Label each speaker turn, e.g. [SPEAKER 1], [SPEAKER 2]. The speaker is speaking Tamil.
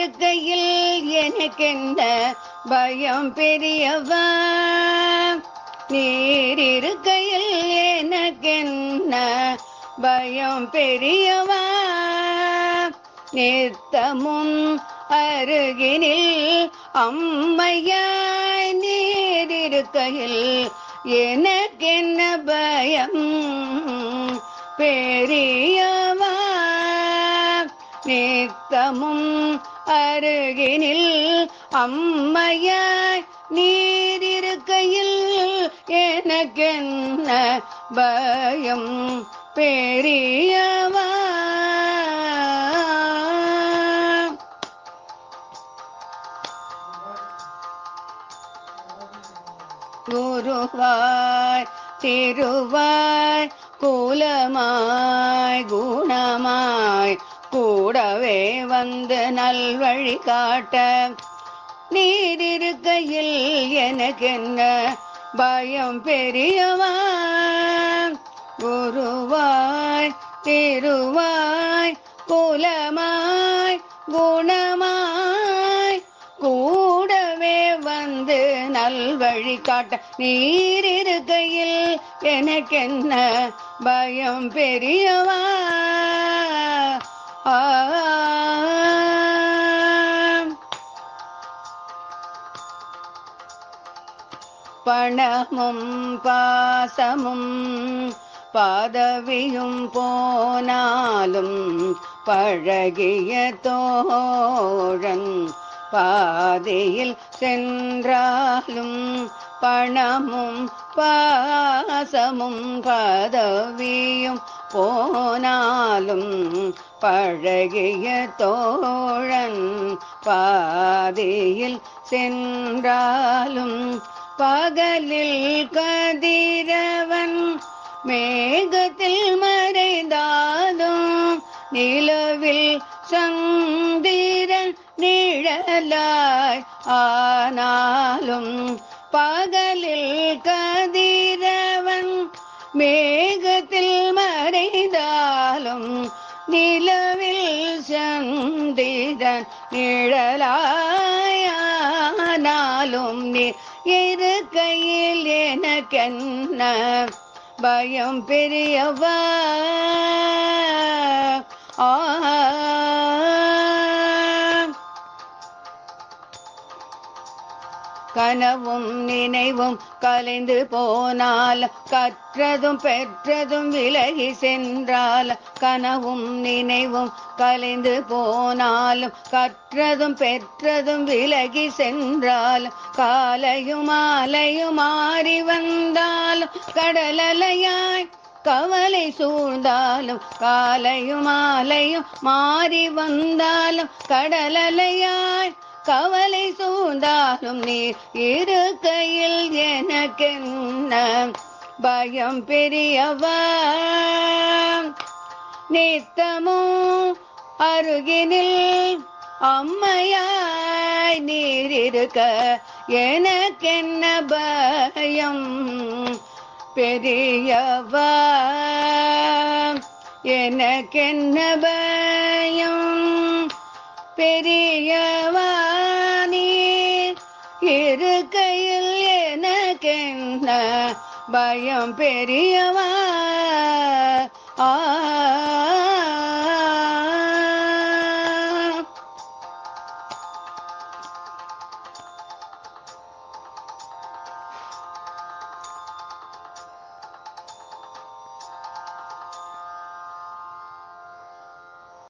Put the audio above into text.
[SPEAKER 1] நீரிருக்கையில் எனக்கென்ன பயம் பெரியவா, நீரிருக்கையில் எனக்கென்ன பயம் பெரியவா, நித்தமும் அருகினில் அம்மையாய் நீரிருக்கையில் எனக்கென்ன பயம் பெரியவா, நித்தமும் அருகினில் அம்மையாய் நீரிருக்கையில் எனக்கென்ன பயம் பெரியவா. குருவாய் திருவாய் குலமாய் குணமாய் கூடவே வந்து நல்வழி காட்ட, நீரிருக்கையில் எனக்கென்ன பயம் பெரியவா, குருவாய் திருவாய் குலமாய் குணமாய் கூடவே வந்து நல்வழி காட்ட, நீரிருக்கையில் எனக்கென்ன பயம் பெரியவா. பணமும் பாசமும் பதவியும் போனாலும் பழகிய தோழன் பாதையில் சென்றாலும், பணமும் பாசமும் பதவியும் போனாலும் பழகிய தோழன் பாதையில் சென்றாலும், பகலில் கதிரவன் மேகத்தில் மறைந்தாலும், நிலவில் சந்திரன் நிழலாய் ஆனாலும், பகலில் கதிரவன் மேகத்தில் மறைந்தாலும், நிலவில் சந்திரன் நிழலாயானாலும், நீ இருக்கையில் எனக்கென்ன பயம் பெரியவா. கனவும் நினைவும் கலைந்து போனால், கற்றதும் பெற்றதும் விலகி சென்றால், கனவும் நினைவும் கலைந்து போனாலும் கற்றதும் பெற்றதும் விலகி சென்றால், காலையும் மாலையும் மாறி வந்தாலும் கடலலையாய் கவலை சூழ்ந்தாலும், காலையும் மாலையும் மாறி வந்தாலும் கடலலையாய் கவலை சூழ்ந்தாலும், நீர் இருக்கையில் எனக்கென்ன பயம் பெரியவா, நித்தமும் அருகினில் அம்மையாய் நீரிருக்க எனக்கென்ன பயம் பெரியவா, எனக்கென்ன பயம் பெரியவா, நீர் இருக்கையில் எனக்கென்ன பயம் பெரியவா.